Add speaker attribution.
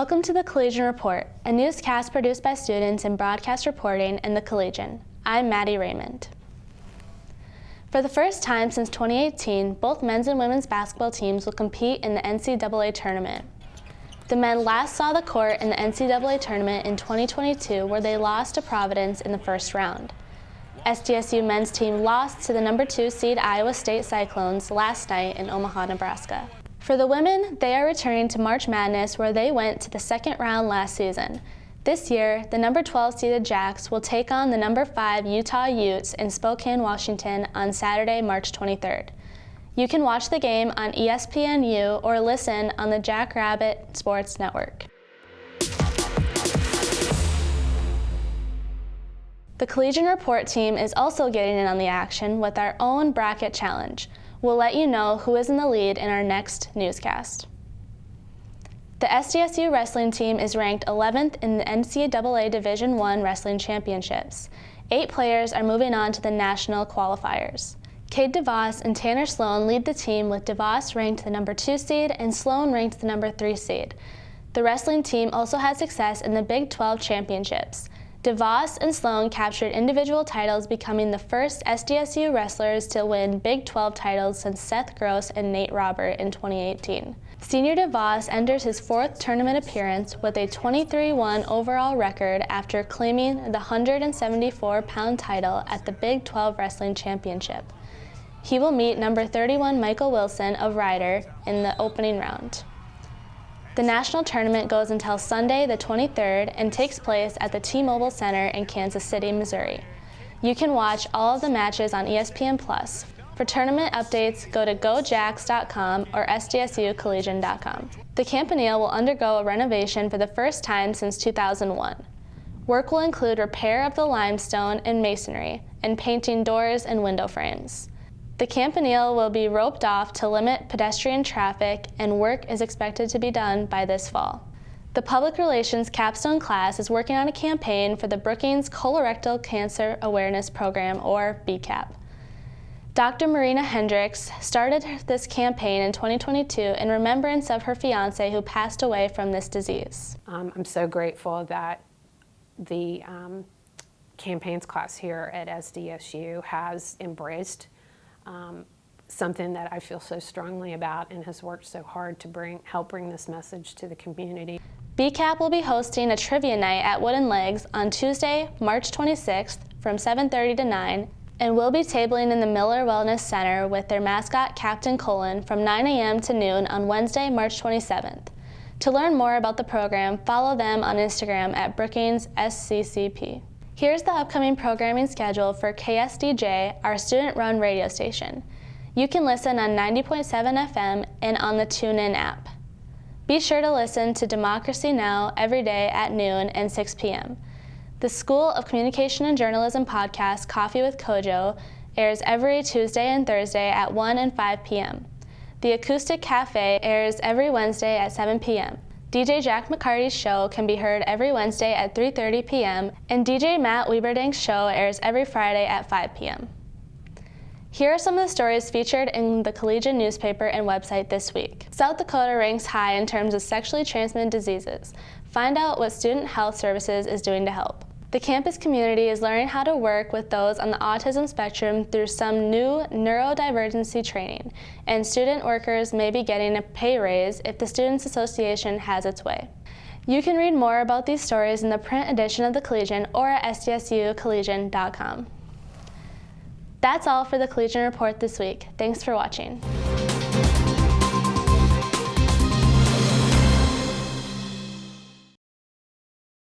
Speaker 1: Welcome to the Collegian Report, a newscast produced by students in broadcast reporting in the Collegian. I'm Maddie Remund. For the first time since 2018, both men's and women's basketball teams will compete in the NCAA tournament. The men last saw the court in the NCAA tournament in 2022, where they lost to Providence in the first round. SDSU men's team lost to the number 2 seed Iowa State Cyclones last night in Omaha, Nebraska. For the women, they are returning to March Madness, where they went to the second round last season. This year, the number 12 seeded Jacks will take on the number 5 Utah Utes in Spokane, Washington on Saturday, March 23rd. You can watch the game on ESPNU or listen on the Jackrabbit Sports Network. The Collegian Report team is also getting in on the action with our own bracket challenge. We'll let you know who is in the lead in our next newscast. The SDSU wrestling team is ranked 11th in the NCAA Division I Wrestling Championships. 8 players are moving on to the national qualifiers. Cade DeVos and Tanner Sloan lead the team, with DeVos ranked the number 2 seed and Sloan ranked the number 3 seed. The wrestling team also had success in the Big 12 championships. DeVos and Sloan captured individual titles, becoming the first SDSU wrestlers to win Big 12 titles since Seth Gross and Nate Robert in 2018. Senior DeVos enters his 4th tournament appearance with a 23-1 overall record after claiming the 174-pound title at the Big 12 Wrestling Championship. He will meet number 31 Michael Wilson of Ryder in the opening round. The national tournament goes until Sunday the 23rd and takes place at the T-Mobile Center in Kansas City, Missouri. You can watch all of the matches on ESPN+. For tournament updates, go to gojacks.com or sdsucollegian.com. The Campanile will undergo a renovation for the first time since 2001. Work will include repair of the limestone and masonry, and painting doors and window frames. The Campanile will be roped off to limit pedestrian traffic, and work is expected to be done by this fall. The Public Relations capstone class is working on a campaign for the Brookings Colorectal Cancer Awareness Program, or BCAP. Dr. Marina Hendricks started this campaign in 2022 in remembrance of her fiance who passed away from this disease.
Speaker 2: I'm so grateful that the campaigns class here at SDSU has embraced something that I feel so strongly about and has worked so hard to help bring this message to the community.
Speaker 1: BCAP will be hosting a trivia night at Wooden Legs on Tuesday, March 26th from 7:30 to 9, and will be tabling in the Miller Wellness Center with their mascot Captain Colin from 9 a.m. to noon on Wednesday, March 27th. To learn more about the program, follow them on Instagram at Brookings SCCP. Here's the upcoming programming schedule for KSDJ, our student-run radio station. You can listen on 90.7 FM and on the TuneIn app. Be sure to listen to Democracy Now! Every day at noon and 6 p.m. The School of Communication and Journalism podcast, Coffee with Kojo, airs every Tuesday and Thursday at 1 and 5 p.m. The Acoustic Cafe airs every Wednesday at 7 p.m. DJ Jack McCarty's show can be heard every Wednesday at 3:30 p.m., and DJ Matt Wieberdank's show airs every Friday at 5 p.m. Here are some of the stories featured in the Collegian newspaper and website this week. South Dakota ranks high in terms of sexually transmitted diseases. Find out what Student Health Services is doing to help. The campus community is learning how to work with those on the autism spectrum through some new neurodivergency training, and student workers may be getting a pay raise if the Students Association has its way. You can read more about these stories in the print edition of the Collegian or at sdsucollegian.com. That's all for the Collegian Report this week. Thanks for watching.